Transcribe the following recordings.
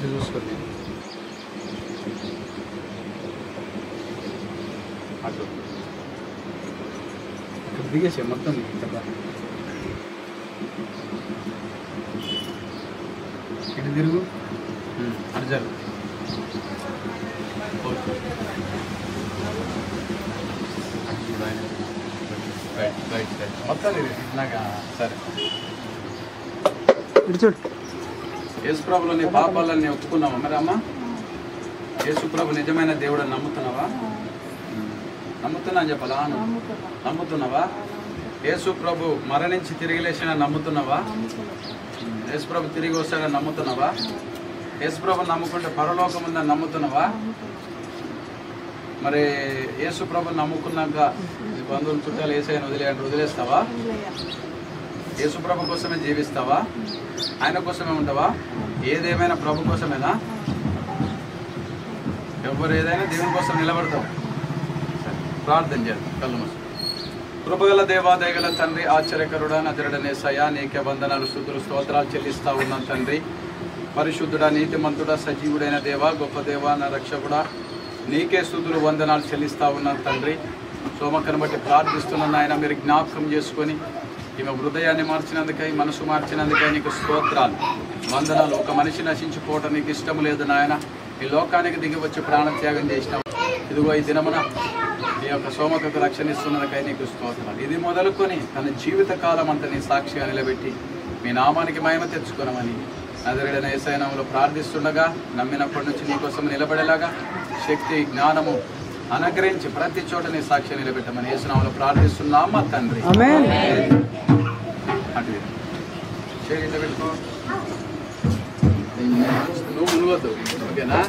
చూసుకోండి. అటు ఇక్కడ దిగేసే మొత్తం కదా. ఇటు తిరుగు, అటు జరుగు. మొత్తం నాకు సరే. యేసుప్రభులో నీ పాపాలన్నీ ఒప్పుకున్నావా మరి అమ్మ? యేసుప్రభు నిజమైన దేవుడు అని నమ్ముతున్నావా? నమ్ముతున్నా అని చెప్పాలా? నమ్ముతున్నావా? యేసుప్రభు మరణించి తిరిగి లేచిన నమ్ముతున్నావా? యేసుప్రభు తిరిగి వస్తాడని నమ్ముతున్నావా? యేసుప్రభు నమ్ముకుంటే పరలోకం ఉందని నమ్ముతున్నావా? మరి యేసుప్రభు నమ్ముకున్నాక బంధువులు చుట్టాలు యేసయ్యను వదిలేస్తావా? యేసుప్రభు కోసమే జీవిస్తావా? ఆయన కోసమే ఉంటావా? ఏదేమైనా ప్రభు కోసమేనా? ఎవరు ఏదైనా దేవుని కోసం నిలబడతావు. ప్రార్థన చేద్దాం. కళ్ళు మూసి. కృపగల దేవా, దయగల తండ్రి, ఆశ్చర్యకరుడా, నజరుడనే యేసయ్యా, నీకే వందనాలు, స్తుతులు, స్తోత్రాలు చెల్లిస్తా ఉన్నాం తండ్రి. పరిశుద్ధుడా, నీతిమంతుడా, సజీవుడైన దేవా, గొప్ప దేవా, నా రక్షకుడా, నీకే స్తుతులు, వందనాలు చెల్లిస్తా ఉన్నాం తండ్రి. సోమక్కను బట్టి ప్రార్థిస్తున్నాను ఆయన, మీరు జ్ఞాపకం చేసుకొని ఈమె హృదయాన్ని మార్చినందుకై, మనసు మార్చినందుకై నీకు స్తోత్రాలు, వందనాలు. ఒక మనిషి నశించిపోవటం నీకు ఇష్టం లేదు నాయన. ఈ లోకానికి దిగి వచ్చి ప్రాణత్యాగం చేసినావు. ఇదిగో ఈ దినమున నీ యొక్క సోమకకు రక్షణ ఇస్తున్నందుకై నీకు స్తోత్రాలు. ఇది మొదలుకొని తన జీవితకాలం అంతా నీ సాక్షిగా నిలబెట్టి మీ నామానికి మహిమ తెచ్చుకోనమని నజరేయుడైన యేసయ్య నామములో ప్రార్థిస్తుండగా, నమ్మినప్పటి నుంచి నీ కోసం నిలబడేలాగా శక్తి, జ్ఞానము అనుగ్రహించి ప్రతి చోట నీ సాక్షి నిలబెట్టమని యేసు నామములో ప్రార్థిస్తున్నాం మా తండ్రి. పెట్టుకో, నువ్వు మునువద్దు, ఓకేనా?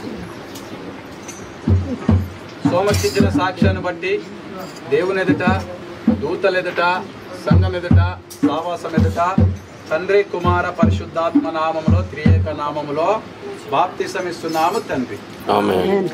సోమకిచ్చిన సాక్ష్యాన్ని బట్టి దేవుని ఎదుట, దూతల ఎదుట, సంఘం ఎదుట, సావాసం ఎదుట తండ్రి, కుమార, పరిశుద్ధాత్మ నామములో, త్రియేక నామములో బాప్తిసం ఇస్తున్నాము తండ్రి. ఆమేన్.